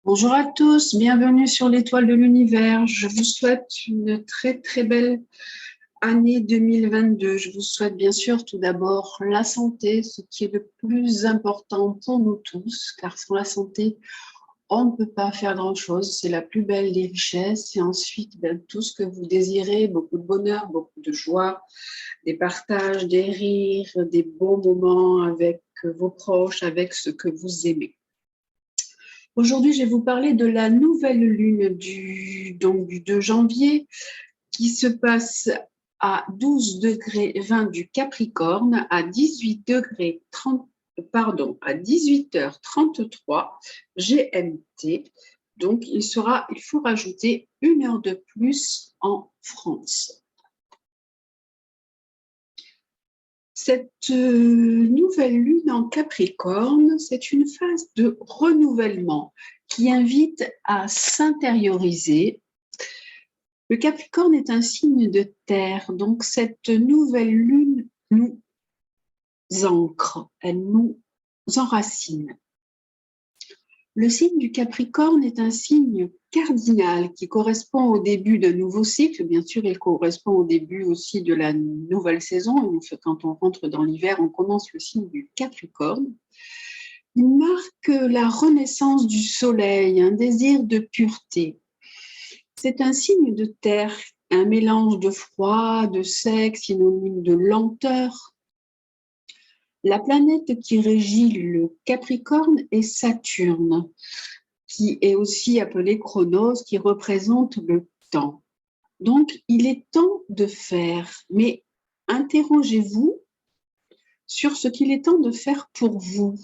Bonjour à tous, bienvenue sur l'Étoile de l'Univers. Je vous souhaite une très très belle année 2022. Je vous souhaite bien sûr tout d'abord la santé, ce qui est le plus important pour nous tous, car sans la santé, on ne peut pas faire grand-chose. C'est la plus belle des richesses. Et ensuite, tout ce que vous désirez, beaucoup de bonheur, beaucoup de joie, des partages, des rires, des bons moments avec vos proches, avec ce que vous aimez. Aujourd'hui, je vais vous parler de la nouvelle lune du 2 janvier qui se passe à 12 degrés 20 du Capricorne, à 18 degrés 30, à 18h33 GMT. Donc, il faut rajouter 1 heure de plus en France. Cette nouvelle lune en Capricorne, c'est une phase de renouvellement qui invite à s'intérioriser. Le Capricorne est un signe de terre, donc cette nouvelle lune nous ancre, elle nous enracine. Le signe du Capricorne est un signe cardinal qui correspond au début d'un nouveau cycle. Bien sûr, il correspond au début aussi de la nouvelle saison. Quand on rentre dans l'hiver, on commence le signe du Capricorne. Il marque la renaissance du soleil, un désir de pureté. C'est un signe de terre, un mélange de froid, de sec, synonyme de lenteur. La planète qui régit le Capricorne est Saturne, qui est aussi appelé Chronos, qui représente le temps. Donc, il est temps de faire, mais interrogez-vous sur ce qu'il est temps de faire pour vous.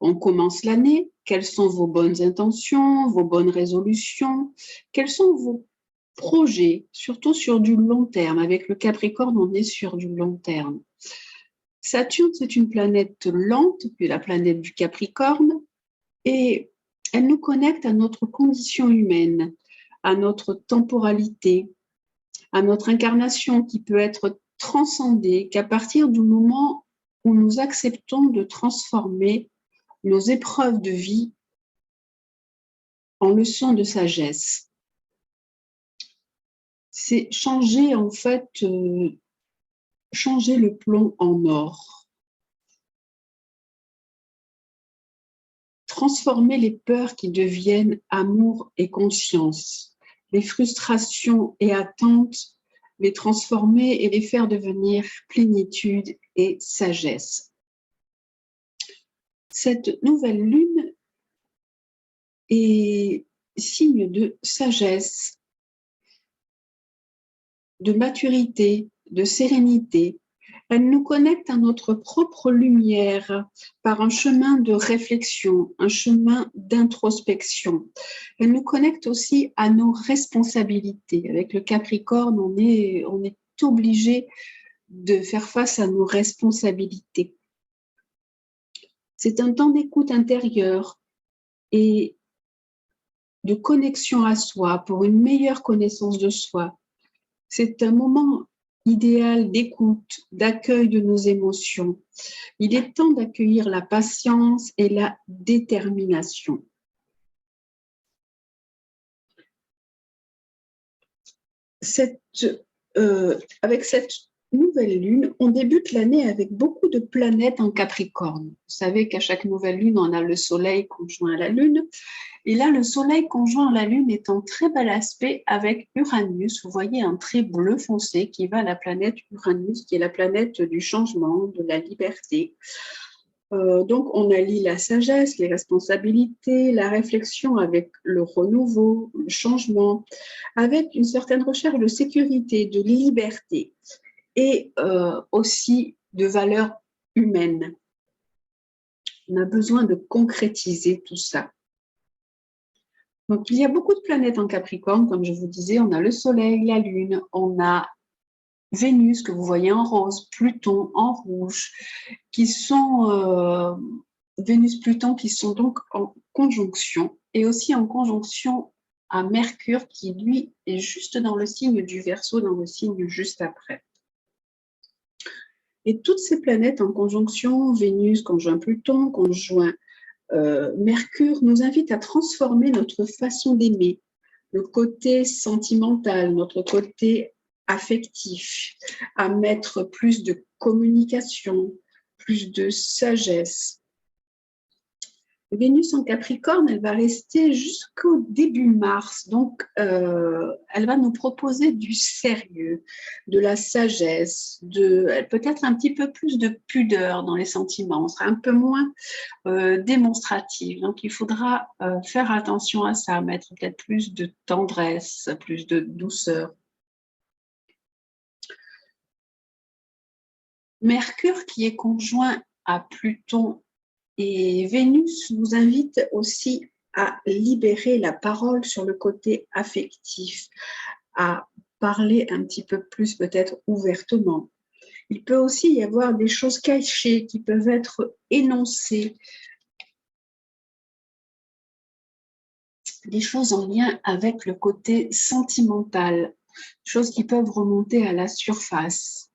On commence l'année, quelles sont vos bonnes intentions, vos bonnes résolutions, quels sont vos projets, surtout sur du long terme. Avec le Capricorne, on est sur du long terme. Saturne, c'est une planète lente, puis la planète du Capricorne, et elle nous connecte à notre condition humaine, à notre temporalité, à notre incarnation qui peut être transcendée qu'à partir du moment où nous acceptons de transformer nos épreuves de vie en leçons de sagesse. C'est changer en fait, changer le plomb en or. Transformer les peurs qui deviennent amour et conscience, les frustrations et attentes, les transformer et les faire devenir plénitude et sagesse. Cette nouvelle lune est signe de sagesse, de maturité, de sérénité. Elle nous connecte à notre propre lumière par un chemin de réflexion, un chemin d'introspection. Elle nous connecte aussi à nos responsabilités. Avec le Capricorne, on est obligé de faire face à nos responsabilités. C'est un temps d'écoute intérieure et de connexion à soi pour une meilleure connaissance de soi. C'est un moment idéal d'écoute, d'accueil de nos émotions. Il est temps d'accueillir la patience et la détermination. Avec cette nouvelle lune, on débute l'année avec beaucoup de planètes en Capricorne. Vous savez qu'à chaque nouvelle lune, on a le soleil conjoint à la lune. Et là, le soleil conjoint à la lune est en très bel aspect avec Uranus. Vous voyez un trait bleu foncé qui va à la planète Uranus, qui est la planète du changement, de la liberté. Donc, on allie la sagesse, les responsabilités, la réflexion avec le renouveau, le changement, avec une certaine recherche de sécurité, de liberté et aussi de valeurs humaines. On a besoin de concrétiser tout ça. Donc, il y a beaucoup de planètes en Capricorne, comme je vous disais, on a le Soleil, la Lune, on a Vénus que vous voyez en rose, Pluton en rouge, qui sont Vénus-Pluton qui sont donc en conjonction et aussi en conjonction à Mercure qui lui est juste dans le signe du Verseau, dans le signe juste après. Et toutes ces planètes en conjonction, Vénus conjoint Pluton, conjoint Mercure nous invite à transformer notre façon d'aimer, le côté sentimental, notre côté affectif, à mettre plus de communication, plus de sagesse. Vénus en Capricorne, elle va rester jusqu'au début mars, donc elle va nous proposer du sérieux, de la sagesse, peut-être un petit peu plus de pudeur dans les sentiments, on sera un peu moins démonstrative, donc il faudra faire attention à ça, mettre peut-être plus de tendresse, plus de douceur. Mercure qui est conjoint à Pluton et Vénus nous invite aussi à libérer la parole sur le côté affectif, à parler un petit peu plus peut-être ouvertement. Il peut aussi y avoir des choses cachées qui peuvent être énoncées, des choses en lien avec le côté sentimental, choses qui peuvent remonter à la surface.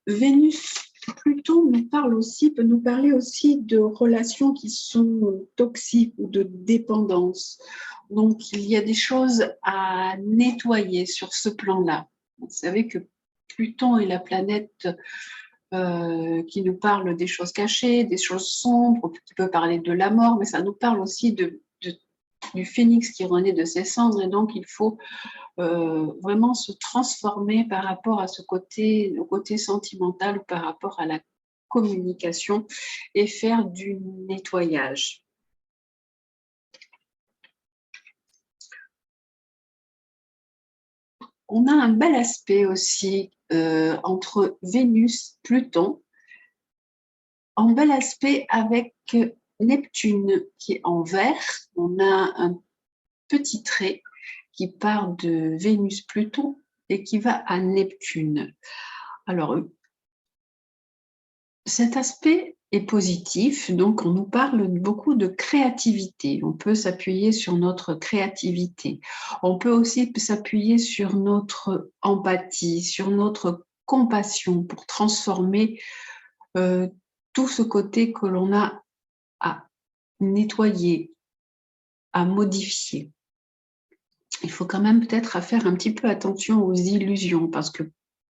Vénus, Pluton peut nous parler aussi de relations qui sont toxiques ou de dépendance. Donc, il y a des choses à nettoyer sur ce plan-là. Vous savez que Pluton est la planète qui nous parle des choses cachées, des choses sombres, qui peut parler de la mort, mais ça nous parle aussi du phénix qui renaît de ses cendres, et donc il faut vraiment se transformer par rapport à au côté sentimental ou par rapport à la communication et faire du nettoyage. On a un bel aspect aussi entre Vénus, Pluton, en bel aspect avec Neptune qui est en vert. On a un petit trait qui part de Vénus-Pluton et qui va à Neptune. Alors, cet aspect est positif, donc on nous parle beaucoup de créativité. On peut s'appuyer sur notre créativité. On peut aussi s'appuyer sur notre empathie, sur notre compassion pour transformer tout ce côté que l'on a à nettoyer, à modifier. Il faut quand même peut-être faire un petit peu attention aux illusions parce que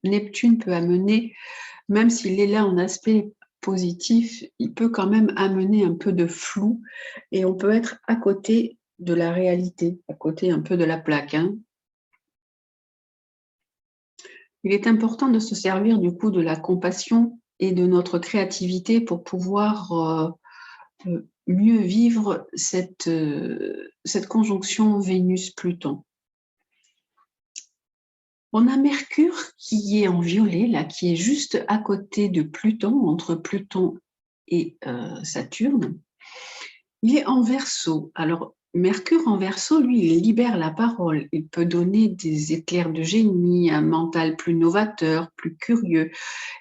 Neptune peut amener, même s'il est là en aspect positif, il peut quand même amener un peu de flou et on peut être à côté de la réalité, à côté un peu de la plaque. Il est important de se servir du coup de la compassion et de notre créativité pour pouvoir mieux vivre cette conjonction Vénus-Pluton. On a Mercure qui est en violet, là, qui est juste à côté de Pluton, entre Pluton et Saturne. Il est en Verseau. Alors, Mercure en Verseau, lui, il libère la parole. Il peut donner des éclairs de génie, un mental plus novateur, plus curieux.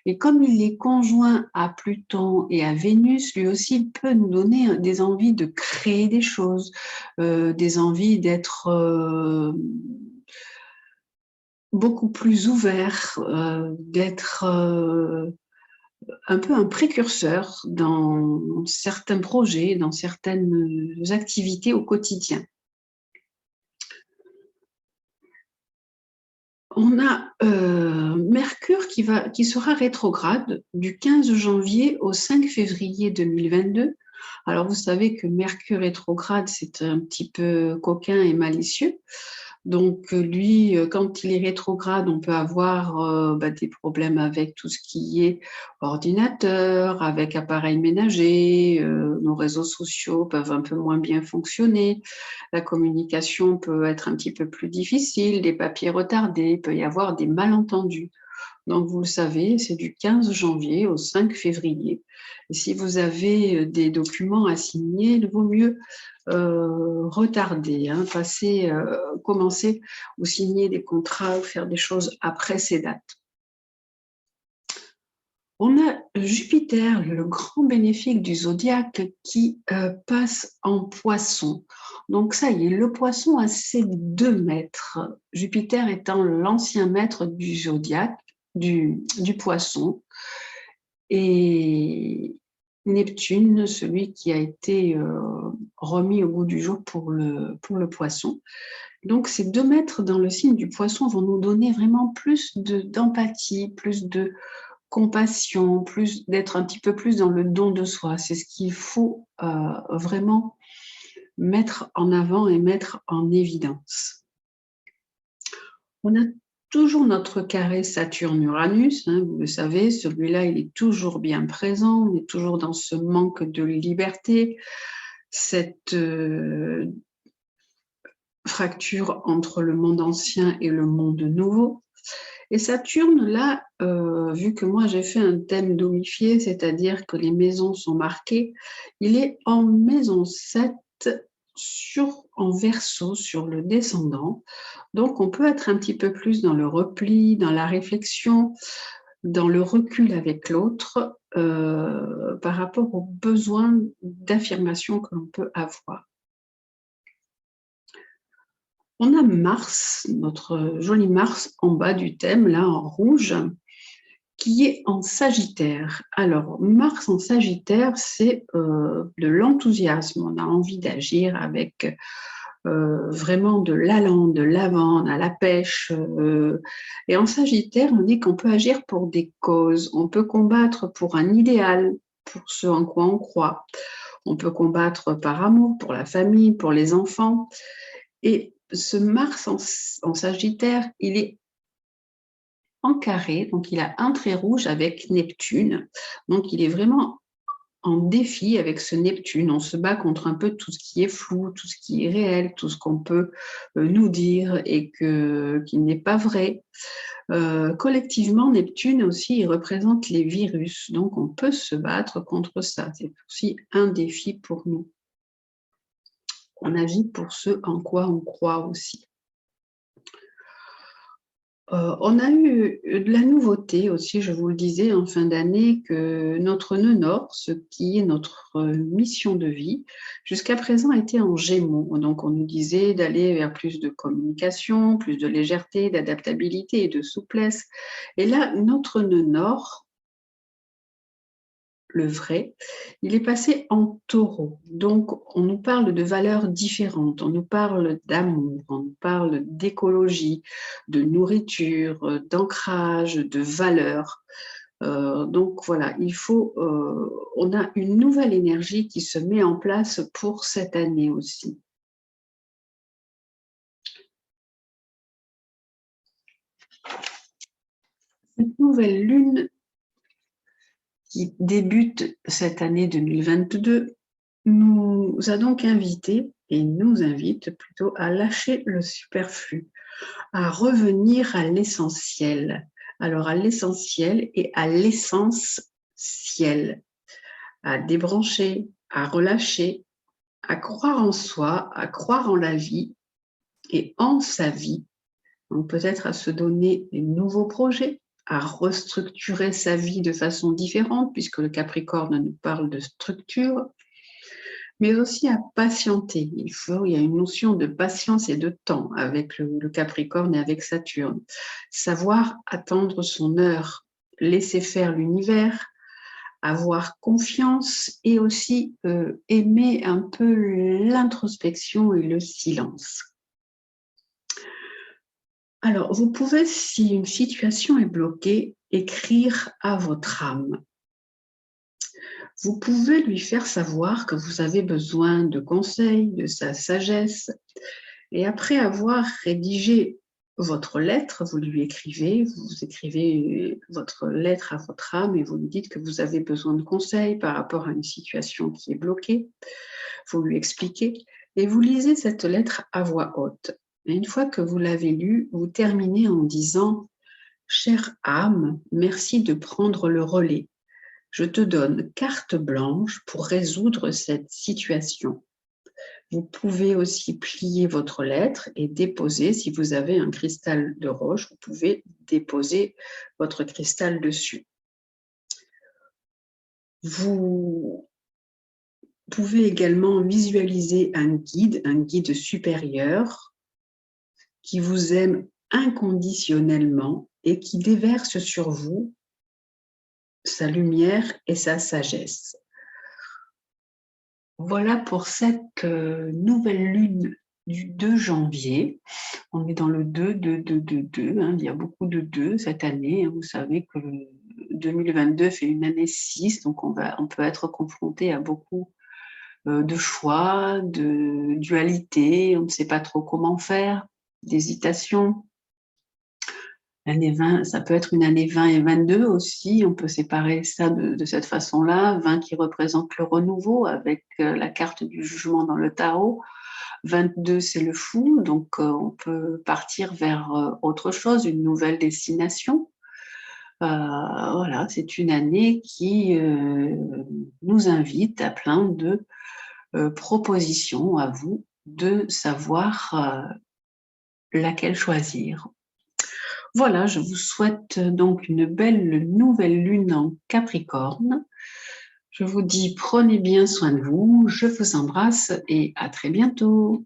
Et comme il est conjoint à Pluton et à Vénus, lui aussi, il peut nous donner des envies de créer des choses, des envies d'être beaucoup plus ouvert, d'être un peu un précurseur dans certains projets, dans certaines activités au quotidien. On a Mercure qui sera rétrograde du 15 janvier au 5 février 2022. Alors, vous savez que Mercure rétrograde, c'est un petit peu coquin et malicieux. Donc, lui, quand il est rétrograde, on peut avoir des problèmes avec tout ce qui est ordinateur, avec appareils ménagers, nos réseaux sociaux peuvent un peu moins bien fonctionner, la communication peut être un petit peu plus difficile, des papiers retardés, il peut y avoir des malentendus. Donc, vous le savez, c'est du 15 janvier au 5 février. Et si vous avez des documents à signer, il vaut mieux retarder, commencer ou signer des contrats ou faire des choses après ces dates. On a Jupiter, le grand bénéfique du zodiaque, qui passe en poisson. Donc ça y est, le poisson a ses 2 maîtres. Jupiter étant l'ancien maître du zodiaque, du poisson. Et Neptune, celui qui a été remis au goût du jour pour le poisson. Donc, ces 2 mètres dans le signe du poisson vont nous donner vraiment plus d'empathie, plus de compassion, plus d'être un petit peu plus dans le don de soi. C'est ce qu'il faut vraiment mettre en avant et mettre en évidence. On a toujours notre carré Saturne-Uranus, hein, vous le savez, celui-là, il est toujours bien présent, on est toujours dans ce manque de liberté, cette fracture entre le monde ancien et le monde nouveau. Et Saturne, là, vu que moi j'ai fait un thème domifié, c'est-à-dire que les maisons sont marquées, il est en maison 7 en Verseau, sur le descendant. Donc on peut être un petit peu plus dans le repli, dans la réflexion, dans le recul avec l'autre, par rapport aux besoins d'affirmation que l'on peut avoir. On a Mars, notre joli Mars en bas du thème, là en rouge, qui est en Sagittaire. Alors, Mars en Sagittaire, c'est de l'enthousiasme. On a envie d'agir avec vraiment de l'allant, de l'avant, à la pêche. Et en Sagittaire, on dit qu'on peut agir pour des causes. On peut combattre pour un idéal, pour ce en quoi on croit. On peut combattre par amour, pour la famille, pour les enfants. Et ce Mars en Sagittaire, il est en carré, donc il a un trait rouge avec Neptune. Donc il est vraiment en défi avec ce Neptune. On se bat contre un peu tout ce qui est flou, tout ce qui est réel, tout ce qu'on peut nous dire et qui n'est pas vrai. Collectivement, Neptune aussi, il représente les virus. Donc on peut se battre contre ça. C'est aussi un défi pour nous. On agit pour ce en quoi on croit aussi. On a eu de la nouveauté aussi, je vous le disais, en fin d'année, que notre nœud nord, ce qui est notre mission de vie, jusqu'à présent était en Gémeaux. Donc on nous disait d'aller vers plus de communication, plus de légèreté, d'adaptabilité et de souplesse. Et là, notre nœud nord, le vrai, il est passé en taureau. Donc, on nous parle de valeurs différentes, on nous parle d'amour, on nous parle d'écologie, de nourriture, d'ancrage, de valeurs. Donc voilà, on a une nouvelle énergie qui se met en place pour cette année aussi. Cette nouvelle lune qui débute cette année 2022 nous a donc invité, et nous invite plutôt, à lâcher le superflu, à revenir à l'essentiel. Alors à l'essentiel et à l'essence ciel, à débrancher, à relâcher, à croire en soi, à croire en la vie et en sa vie. Donc peut-être à se donner des nouveaux projets, à restructurer sa vie de façon différente, puisque le Capricorne nous parle de structure, mais aussi à patienter. Il y a une notion de patience et de temps avec le Capricorne et avec Saturne. Savoir attendre son heure, laisser faire l'univers, avoir confiance et aussi aimer un peu l'introspection et le silence. Alors, vous pouvez, si une situation est bloquée, écrire à votre âme. Vous pouvez lui faire savoir que vous avez besoin de conseils, de sa sagesse. Et après avoir rédigé votre lettre, vous écrivez votre lettre à votre âme et vous lui dites que vous avez besoin de conseils par rapport à une situation qui est bloquée. Vous lui expliquez et vous lisez cette lettre à voix haute. Et une fois que vous l'avez lue, vous terminez en disant « Chère âme, merci de prendre le relais. Je te donne carte blanche pour résoudre cette situation. » Vous pouvez aussi plier votre lettre et déposer, si vous avez un cristal de roche, vous pouvez déposer votre cristal dessus. Vous pouvez également visualiser un guide supérieur qui vous aime inconditionnellement et qui déverse sur vous sa lumière et sa sagesse. Voilà pour cette nouvelle lune du 2 janvier. On est dans le 2, 2, 2, 2, 2. Hein. Il y a beaucoup de 2 cette année. Hein. Vous savez que le 2022 fait une année 6, donc on peut être confronté à beaucoup de choix, de dualité. On ne sait pas trop comment faire, d'hésitation. L'année 20, ça peut être une année 20 et 22 aussi. On peut séparer ça de cette façon-là. 20 qui représente le renouveau avec la carte du jugement dans le tarot. 22, c'est le fou. Donc, on peut partir vers autre chose, une nouvelle destination. Voilà, c'est une année qui nous invite à plein de propositions à vous de savoir laquelle choisir. Voilà, je vous souhaite donc une belle nouvelle lune en Capricorne. Je vous dis prenez bien soin de vous, je vous embrasse et à très bientôt.